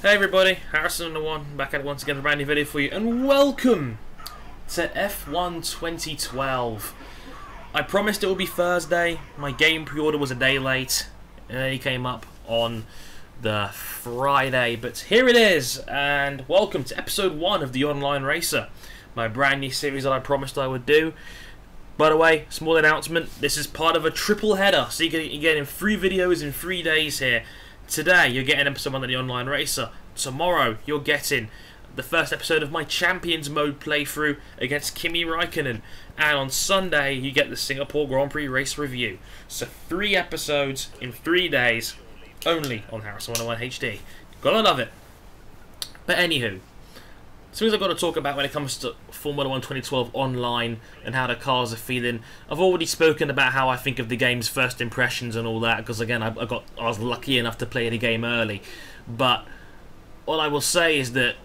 Hey everybody, Harrison the One, back at it once again with a brand new video for you, and welcome to F1 2012. I promised it would be Thursday, my game pre-order was a day late, and then it came up on the Friday, but here it is, and welcome to episode 1 of The Online Racer, my brand new series that I promised I would do. By the way, small announcement, this is part of a triple header, so you're getting 3 videos in 3 days here. Today, you're getting episode 1 of The Online Racer. Tomorrow, you're getting the first episode of my Champions Mode playthrough against Kimi Räikkönen. And on Sunday, you get the Singapore Grand Prix race review. So 3 episodes in 3 days, only on Harrison 101 HD. Gotta love it. But anywho, something I've got to talk about when it comes to Formula 1 2012 online and how the cars are feeling. I've already spoken about how I think of the game's first impressions and all that, because again, I was lucky enough to play the game early. But all I will say is that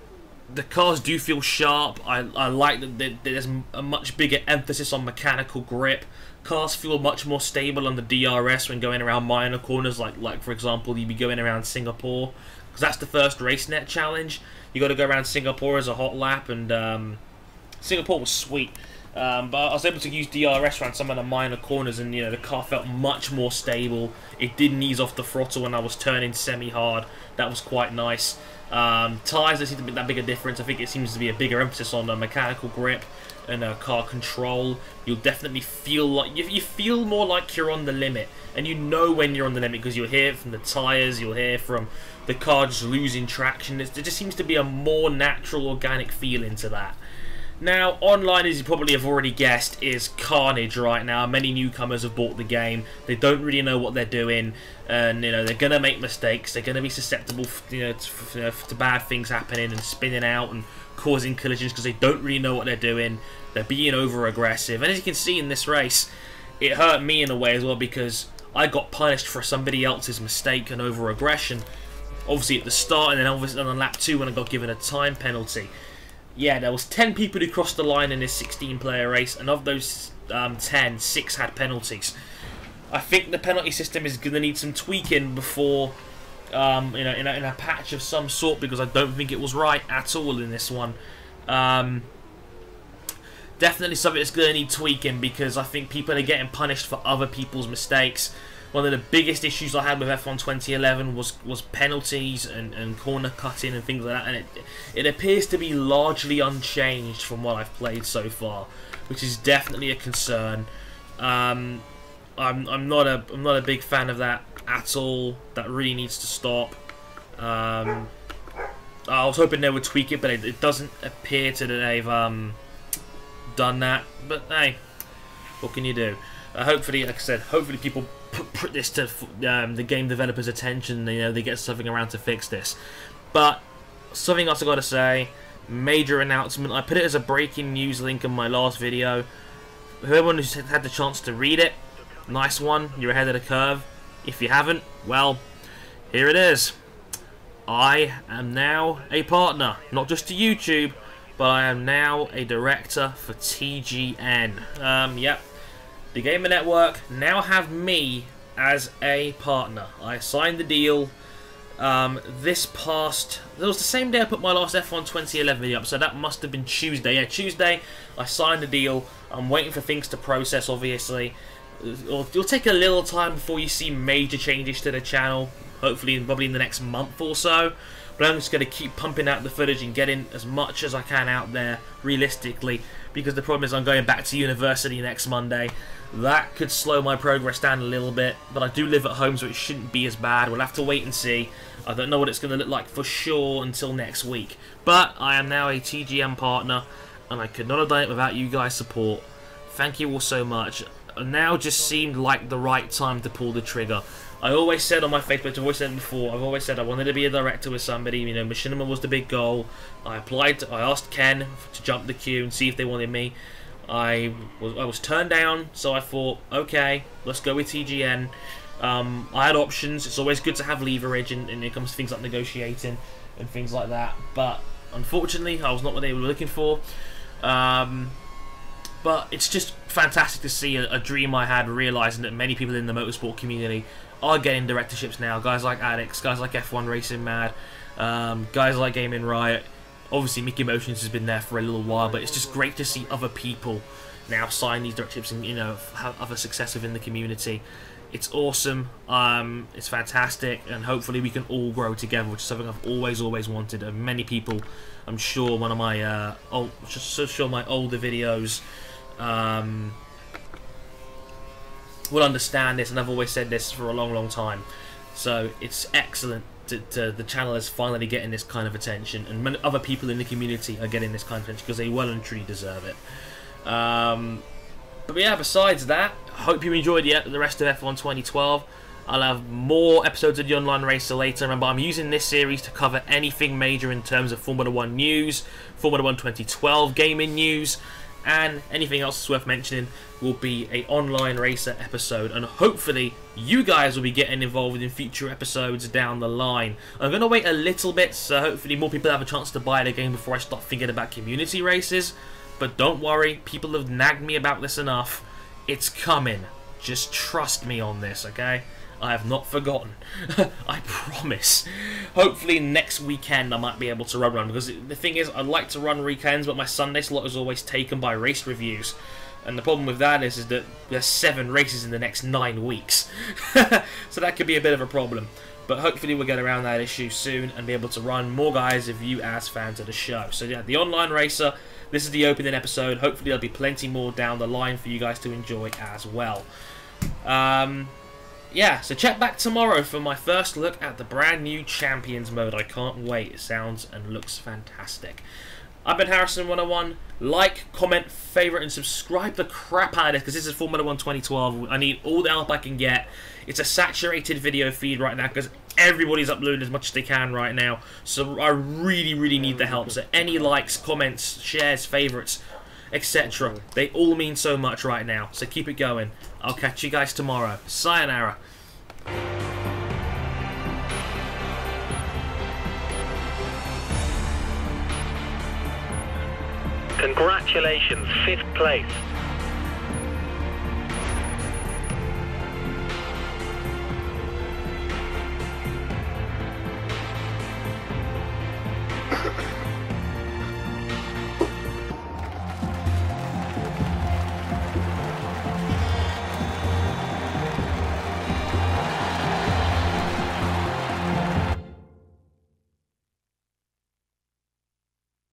the cars do feel sharp. I like that there's a much bigger emphasis on mechanical grip. Cars feel much more stable on the DRS when going around minor corners, like for example, you'd be going around Singapore, because that's the first RaceNet challenge. You got to go around Singapore as a hot lap, and Singapore was sweet. But I was able to use DRS around some of the minor corners, and the car felt much more stable. It didn't ease off the throttle when I was turning semi-hard. That was quite nice. Tyres, there seems to be that big a difference. I think it seems to be a bigger emphasis on mechanical grip and car control. You'll definitely feel like you feel more like you're on the limit, and you know when you're on the limit because you'll hear it from the tyres, you'll hear from the car just losing traction. There just seems to be a more natural, organic feeling to that. Now, online, as you probably have already guessed, is carnage right now. Many newcomers have bought the game. They don't really know what they're doing, and they're gonna make mistakes. They're gonna be susceptible, to bad things happening and spinning out and causing collisions because they don't really know what they're doing. They're being over aggressive, and as you can see in this race, it hurt me in a way as well because I got punished for somebody else's mistake and over aggression. Obviously at the start, and then obviously on lap 2 when I got given a time penalty. Yeah, there was 10 people who crossed the line in this 16-player race, and of those 10, 6 had penalties. I think the penalty system is going to need some tweaking before, in a patch of some sort, because I don't think it was right at all in this one. Definitely something that's going to need tweaking, because I think people are getting punished for other people's mistakes. One of the biggest issues I had with F1 2011 was penalties and corner cutting and things like that, and it appears to be largely unchanged from what I've played so far, which is definitely a concern. I'm not a big fan of that at all. That really needs to stop. I was hoping they would tweak it, but it doesn't appear to that they've done that. But hey, what can you do? Hopefully, like I said, hopefully people put this to the game developers' attention. They get something around to fix this. But something else I got to say, major announcement. I put it as a breaking news link in my last video. Whoever who's had the chance to read it, nice one. You're ahead of the curve. If you haven't, well, here it is. I am now a partner, not just to YouTube, but I am now a director for TGN. Yep. The Gamer Network now have me as a partner. I signed the deal this past... It was the same day I put my last F1 2011 video up, so that must have been Tuesday. Yeah, Tuesday I signed the deal. I'm waiting for things to process, obviously. It'll take a little time before you see major changes to the channel. Hopefully, probably in the next month or so. But I'm just going to keep pumping out the footage and getting as much as I can out there, realistically. Because the problem is I'm going back to university next Monday. That could slow my progress down a little bit, but I do live at home, so it shouldn't be as bad. We'll have to wait and see. I don't know what it's going to look like for sure until next week. But I am now a TGM partner, and I could not have done it without you guys' support. Thank you all so much. Now just seemed like the right time to pull the trigger. I always said on my Facebook, I've always said it before, I've always said I wanted to be a director with somebody. Machinima was the big goal. I asked Ken to jump the queue and see if they wanted me. I was turned down, so I thought, okay, let's go with TGN. I had options. It's always good to have leverage, and it comes to things like negotiating and things like that. But unfortunately, I was not what they were looking for. But it's just fantastic to see a dream I had realising that many people in the motorsport community are getting directorships now. Guys like Addicts, guys like F1 Racing Mad, guys like Gaming Riot. Obviously, Mickey Motions has been there for a little while, but it's just great to see other people now sign these directorships and, you know, have other success within the community. It's awesome. It's fantastic, and hopefully we can all grow together, which is something I've always wanted. And many people, I'm sure, one of my my older videos will understand this, and I've always said this for a long time. So it's excellent the channel is finally getting this kind of attention, and many other people in the community are getting this kind of attention because they well and truly deserve it. But yeah, besides that, hope you enjoyed the rest of F1 2012. I'll have more episodes of the Online Racer later. Remember, I'm using this series to cover anything major in terms of Formula 1 news, Formula 1 2012 gaming news, and anything else that's worth mentioning will be a Online Racer episode, and hopefully you guys will be getting involved in future episodes down the line. I'm going to wait a little bit, so hopefully more people have a chance to buy the game before I start thinking about community races. But don't worry, people have nagged me about this enough. It's coming. Just trust me on this, okay? I have not forgotten. I promise. Hopefully next weekend I might be able to run one, because the thing is, I'd like to run weekends, but my Sunday slot is always taken by race reviews. And the problem with that is that there's 7 races in the next 9 weeks. So that could be a bit of a problem. But hopefully we'll get around that issue soon and be able to run more guys of you as fans of the show. So yeah, the Online Racer, this is the opening episode. Hopefully there'll be plenty more down the line for you guys to enjoy as well. Yeah, so check back tomorrow for my first look at the brand new Champions mode. I can't wait. It sounds and looks fantastic. I've been Harrison101. Like, comment, favourite, and subscribe the crap out of this, because this is Formula 1 2012. I need all the help I can get. It's a saturated video feed right now, because everybody's uploading as much as they can right now. So I really need the help. So any likes, comments, shares, favourites, etc. They all mean so much right now. So keep it going. I'll catch you guys tomorrow. Sayonara. Congratulations, 5th place.